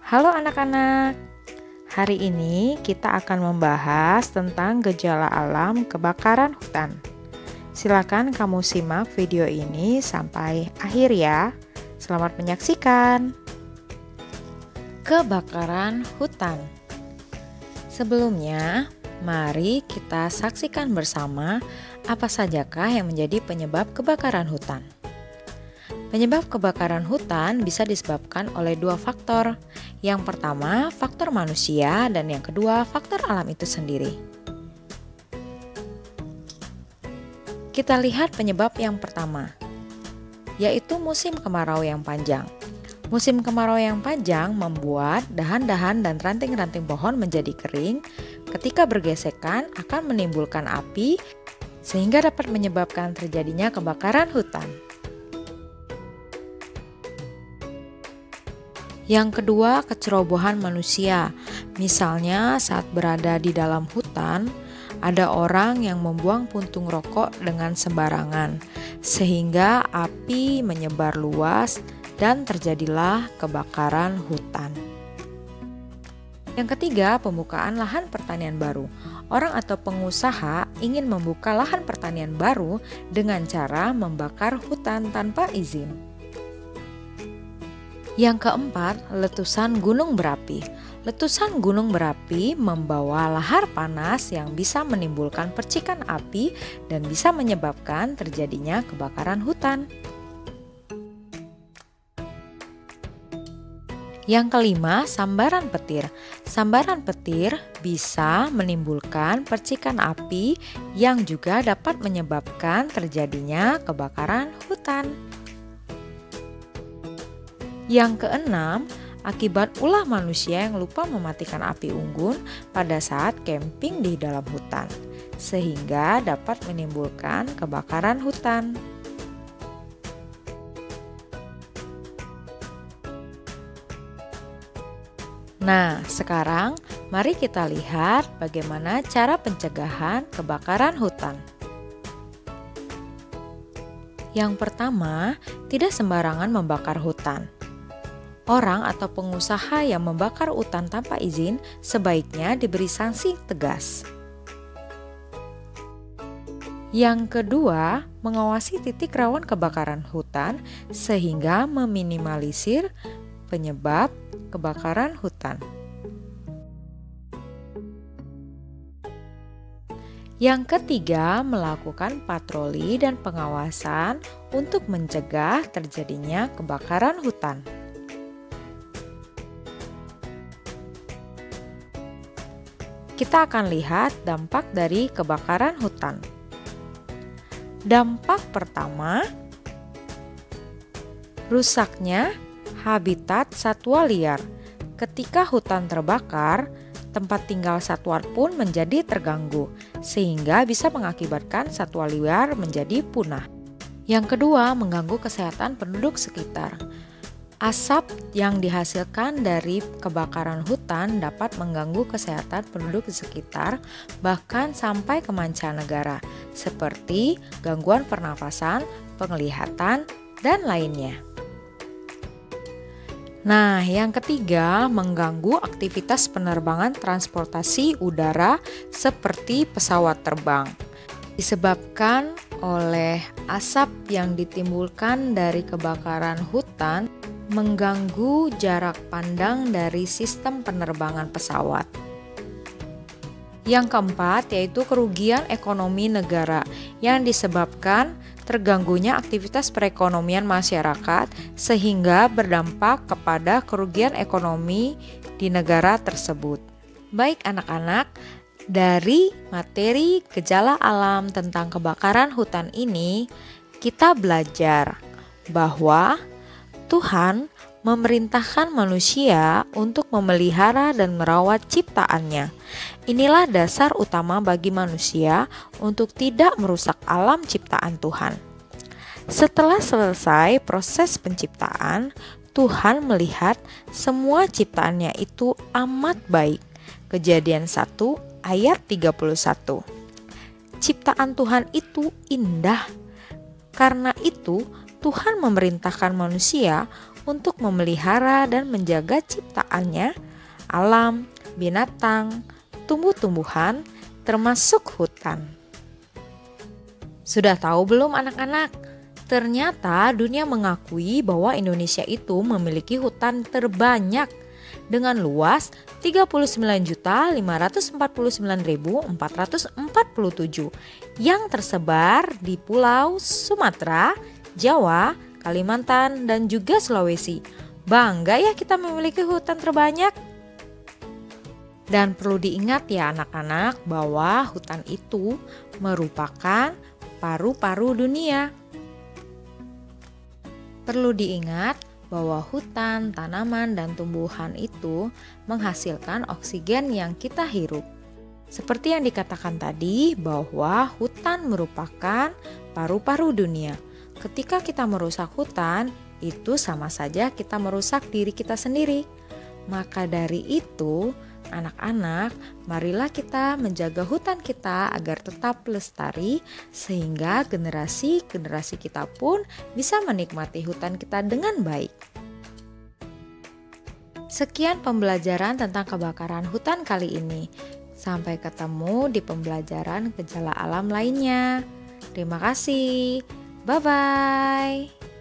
Halo anak-anak, hari ini kita akan membahas tentang gejala alam kebakaran hutan. Silakan kamu simak video ini sampai akhir ya. Selamat menyaksikan. Kebakaran hutan. Sebelumnya, mari kita saksikan bersama apa sajakah yang menjadi penyebab kebakaran hutan. Penyebab kebakaran hutan bisa disebabkan oleh dua faktor. Yang pertama, faktor manusia, dan yang kedua, faktor alam itu sendiri. Kita lihat penyebab yang pertama, yaitu musim kemarau yang panjang. Musim kemarau yang panjang membuat dahan-dahan dan ranting-ranting pohon menjadi kering. Ketika bergesekan akan menimbulkan api, sehingga dapat menyebabkan terjadinya kebakaran hutan. Yang kedua, kecerobohan manusia. Misalnya saat berada di dalam hutan, ada orang yang membuang puntung rokok dengan sembarangan, sehingga api menyebar luas dan terjadilah kebakaran hutan. Yang ketiga, pembukaan lahan pertanian baru. Orang atau pengusaha ingin membuka lahan pertanian baru dengan cara membakar hutan tanpa izin. Yang keempat, letusan gunung berapi. Letusan gunung berapi membawa lahar panas yang bisa menimbulkan percikan api dan bisa menyebabkan terjadinya kebakaran hutan. Yang kelima, sambaran petir. Sambaran petir bisa menimbulkan percikan api yang juga dapat menyebabkan terjadinya kebakaran hutan. Yang keenam, akibat ulah manusia yang lupa mematikan api unggun pada saat camping di dalam hutan, sehingga dapat menimbulkan kebakaran hutan. Nah, sekarang mari kita lihat bagaimana cara pencegahan kebakaran hutan. Yang pertama, tidak sembarangan membakar hutan. Orang atau pengusaha yang membakar hutan tanpa izin sebaiknya diberi sanksi tegas. Yang kedua, mengawasi titik rawan kebakaran hutan sehingga meminimalisir penyebab kebakaran hutan. Yang ketiga, melakukan patroli dan pengawasan untuk mencegah terjadinya kebakaran hutan. Kita akan lihat dampak dari kebakaran hutan. Dampak pertama, rusaknya habitat satwa liar. Ketika hutan terbakar, tempat tinggal satwa pun menjadi terganggu, sehingga bisa mengakibatkan satwa liar menjadi punah. Yang kedua, mengganggu kesehatan penduduk sekitar. Asap yang dihasilkan dari kebakaran hutan dapat mengganggu kesehatan penduduk di sekitar, bahkan sampai ke mancanegara, seperti gangguan pernafasan, penglihatan, dan lainnya. Nah, yang ketiga, mengganggu aktivitas penerbangan transportasi udara seperti pesawat terbang. Disebabkan oleh asap yang ditimbulkan dari kebakaran hutan, mengganggu jarak pandang dari sistem penerbangan pesawat. Yang keempat, yaitu kerugian ekonomi negara yang disebabkan terganggunya aktivitas perekonomian masyarakat sehingga berdampak kepada kerugian ekonomi di negara tersebut. Baik anak-anak, dari materi gejala alam tentang kebakaran hutan ini, kita belajar bahwa Tuhan memerintahkan manusia untuk memelihara dan merawat ciptaannya. Inilah dasar utama bagi manusia untuk tidak merusak alam ciptaan Tuhan. Setelah selesai proses penciptaan, Tuhan melihat semua ciptaannya itu amat baik. Kejadian 1 ayat 31. Ciptaan Tuhan itu indah. Karena itu, Tuhan memerintahkan manusia untuk memelihara dan menjaga ciptaannya, alam, binatang, tumbuh-tumbuhan, termasuk hutan. Sudah tahu belum anak-anak? Ternyata dunia mengakui bahwa Indonesia itu memiliki hutan terbanyak dengan luas 39.549.447 yang tersebar di Pulau Sumatera, Jawa, Kalimantan, dan juga Sulawesi. Bangga ya kita memiliki hutan terbanyak. Dan perlu diingat ya anak-anak bahwa hutan itu merupakan paru-paru dunia. Perlu diingat bahwa hutan, tanaman, dan tumbuhan itu menghasilkan oksigen yang kita hirup. Seperti yang dikatakan tadi bahwa hutan merupakan paru-paru dunia. Ketika kita merusak hutan, itu sama saja kita merusak diri kita sendiri. Maka dari itu, anak-anak, marilah kita menjaga hutan kita agar tetap lestari sehingga generasi-generasi kita pun bisa menikmati hutan kita dengan baik. Sekian pembelajaran tentang kebakaran hutan kali ini. Sampai ketemu di pembelajaran gejala alam lainnya. Terima kasih. Bye-bye.